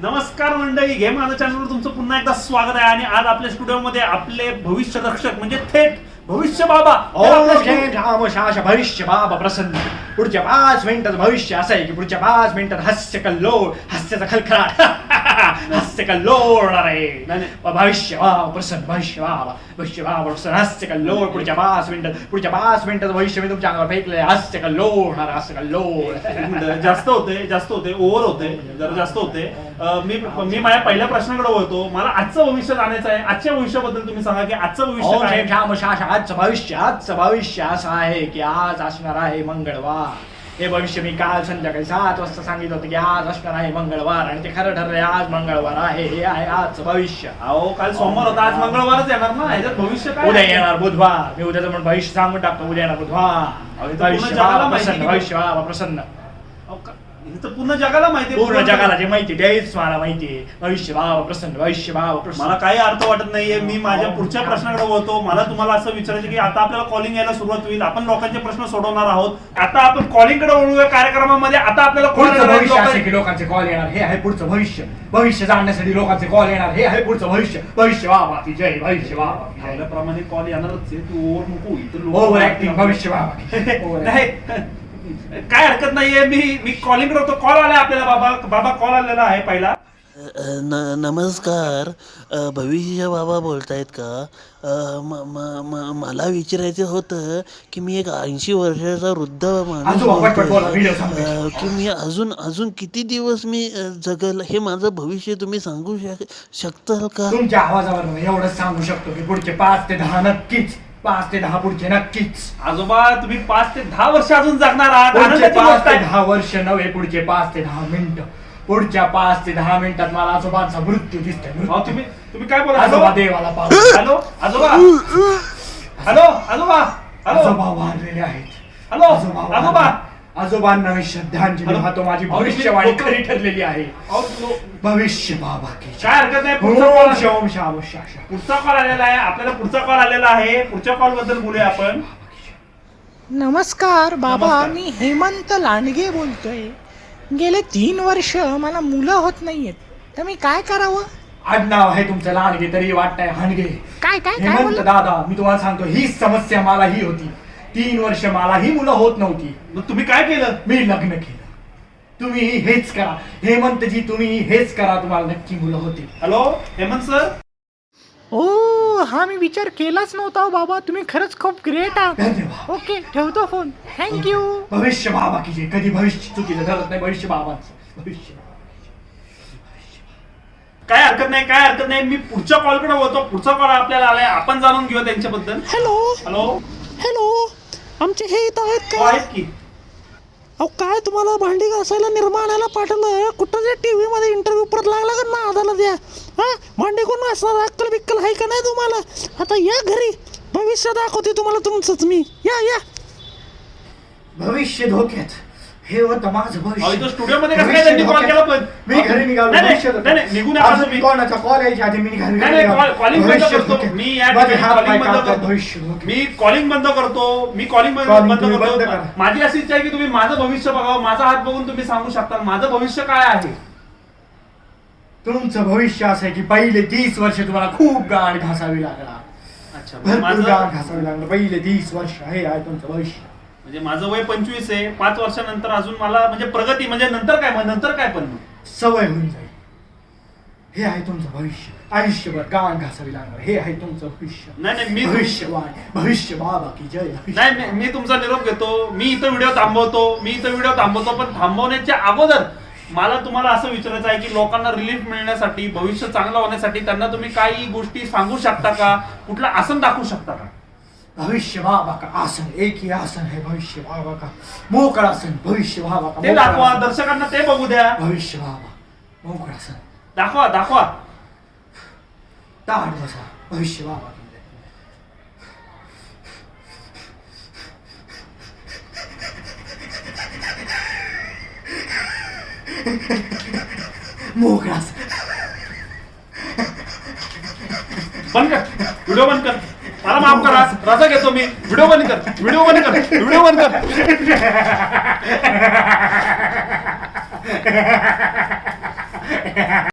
नमस्कार मंडळी, गेम माझ्या चॅनलवर तुमचं पुन्हा एकदा स्वागत आहे. आणि आज आपल्या स्टुडिओमध्ये आपले भविष्य रक्षक म्हणजे थेट भविष्य बाबा भविष्य बाबा प्रसन्न. पुढच्या 5 मिनिटात भविष्य असं आहे की पुढच्या 5 मिनिटात हास्य कल्लोळ, हास्याचा खलखलाट, हास्य कल्लोळ होणार आहे. भविष्य बाबा प्रसन्न, भविष्य बाबा प्रसन्न, हास्य कल्लोळ. पुढच्या 5 मिनिटात भविष्य मी तुमच्या अंगावर फेकलंय. हास्य कल्लोळ होणार, हास्य कल्लोळ. जास्त होते ओव्हर होते, जरा जास्त होते. मी माझ्या पहिल्या प्रश्नाकडे वळतो. मला आजचं भविष्य जाणायचं आहे. आजच्या भविष्याबद्दल तुम्ही सांगा की आजचं भविष्य काय? आजचं भविष्य असं आहे की आज असणार आहे मंगळवार. हे भविष्य मी काल संध्याकाळी 7 वाजता सांगितलं होतं की आज असणार आहे मंगळवार, आणि ते खरं ठरलंय. आज मंगळवार आहे. हे आहे आजचं भविष्य. अहो, काल सोमवार होता, आज मंगळवारच येणार ना. ह्याच्यात भविष्य काय? उद्या येणार बुधवार. मी उद्याचं म्हणून भविष्य सांगून टाकतो. उद्या येणार बुधवार. भविष्य बाबा प्रसन्न, भविष्य बाबा प्रसन्न. पूर्ण जगाला माहिती, पूर्ण जगाला जे माहिती तेच मला माहिती आहे. भविष्य बाबा प्रसन्न, भविष्य बाबा प्रसन्न. मला काही अर्थ वाटत नाहीये. मी माझ्या पुढच्या प्रश्नाकडे वळतो. मला तुम्हाला असं विचारायचं की आता आपल्याला कॉलिंग यायला सुरुवात होईल. आपण लोकांचे प्रश्न सोडवणार आहोत. आता आपण कॉलिंग कडे वळूया कार्यक्रमामध्ये. आता आपल्याला लोकांचे कॉल येणार. हे आहे पुढचं भविष्य. भविष्य जाणण्यासाठी लोकांचे कॉल येणार. हे आहे पुढचं भविष्य. भविष्य बाबा की जय, भविष्य बाबा. त्याप्रमाणे कॉल येणारच आहे. तू ओव्हर नको इथं ओव्हर ऍक्टिंग. भविष्य बाबा नाही, काय हरकत नाहीये. मी कॉलिंग करतो. कॉल आलाय आपल्याला. बाबा कॉल आलेला आहे पहिला. नमस्कार, भविष्य बाबा बोलतायत का? मला विचारायचं होतं की मी एक 80 वर्षाचा वृद्ध माणूस की मी अजून किती दिवस मी जगल, हे माझं भविष्य तुम्ही सांगू शकताल का? तुमच्या आवाजावर एवढंच सांगू शकतो की पुढचे 5 ते 10 नक्कीच. 5 ते 10 पुढचे नक्कीच. आजोबा, तुम्ही 5 ते 10 वर्ष अजून जगणार आहात. पुढचे 5 ते 10 वर्ष नव्हे, पुढचे 5 ते 10 मिनिटं. पुढच्या 5 ते 10 मिनिटात मला आजोबांचा मृत्यू दिसतोय. तुम्ही काय बोला? आजोबा देवाला पाहू. हॅलो आजोबा. हॅलो आजोबा. आजोबा वारलेले आहेत. हॅलो आजोबा. आजोबांना मी श्रद्धांजली वाहतो. माझी भविष्यवाणी खरी ठरलेली आहे. भविष्य बाबा की काय हरकत नाही. पुढचा कॉल आलेला आहे आपल्याला. पुढचा कॉल आलेला आहे. पुढच्या कॉल बद्दल बोलूया आपण. नमस्कार बाबा, मी हेमंत लांडगे बोलतोय. गेले 3 वर्ष मला मुलं होत नाहीयेत, तर मी काय करावं? आडनाव आहे तुमचं लांडगे तरी वाटतंय हानगे. काय काय काय हेमंत बोलला? दादा, मी तुम्हाला सांगतो हीच समस्या मलाही होती. 3 वर्ष मलाही मुलं होत नव्हती. मग तुम्ही काय केलं? मी लग्न केलं. तुम्ही हेच करा हेमंतजी, तुम्ही हेच करा, तुम्हाला नक्की मुलं होती. Hello Hemant sir. ओ हा, मी विचार केलाच नव्हता बाबा. तुम्ही खरंच खूप ग्रेट आहात. धन्यवाद. ओके, ठेवतो फोन. थँक्यू. भविष्य बाबा की जे कधी भविष्य चुकीचं ठरत नाही. भविष्य बाबांचं भविष्य. काय हरकत नाही. मी पुढच्या कॉलकडे होतो. पुढचा कॉल आपल्याला आलाय. आपण जाणून घेऊया त्यांच्याबद्दल. हॅलो, आमचे हे इथं आहेत का? आहेत की. अहो काय, तुम्हाला भांडी घासायला निर्माणाला पाठवलं. कुठं जे टीव्ही मध्ये इंटरव्ह्यू परत लागला का ना आधाला द्या. हा, भांडी कोण घासणार? अक्कल बिक्कल आहे का नाही तुम्हाला? आता या घरी, भविष्य दाखवते तुम्हाला तुमचंच मी. या भविष्य धोक्यात. हे होतं माझं भविष्य. स्टुडिओ मध्ये कसं काय त्यांनी कॉल केला? पण मी घरी निघालो. निघून या. कोणाचा कॉल यायच्या आधी मी घरी कॉलिंग बंद करतो. मी या कॉलिंग बंद करतो. माझी अशी इच्छा आहे की तुम्ही माझं भविष्य बघावं. माझा हात बघून तुम्ही सांगू शकता माझं भविष्य काय आहे. तुमचं भविष्य असं आहे की पहिले 30 वर्ष तुम्हाला खूप गाड घासावी लागला. अच्छा, भरपूर गाड घासावी लागलं. पहिले 30 वर्ष हे आहे तुमचं भविष्य. म्हणजे माझं वय 25 आहे. 5 वर्षानंतर अजून मला म्हणजे प्रगती, म्हणजे नंतर काय पण सवय होऊन जाईल. हे आहे तुमचं भविष्य. आयुष्यभर गाड घासावी लागणार. हे आहे तुमचं भविष्य. नाही मी भविष्य बाबा की जय. नाही, मी तुमचा निरोप घेतो. मी इथं व्हिडिओ थांबवतो. पण थांबवण्याच्या अगोदर मला तुम्हाला असं विचारायचं आहे की लोकांना रिलीफ मिळण्यासाठी, भविष्य चांगलं होण्यासाठी त्यांना तुम्ही काही गोष्टी सांगू शकता का? कुठलं आसन दाखवू शकता का? भविष्य बाबा का आसन, एक ही आसन है भविष्य बाबा का. मोकळ आसन. भविष्य बाबा का ते दाखवा. दर्शकांना ते बघू द्या. भविष्य बाबा मोकळ आसन दाखवा. ताट बसा. भविष्य बाबा मोकळा बंद कर. व्हिडिओ बंद कर. मला माफ करा. रजा घेतो मी. व्हिडिओ बंद कर.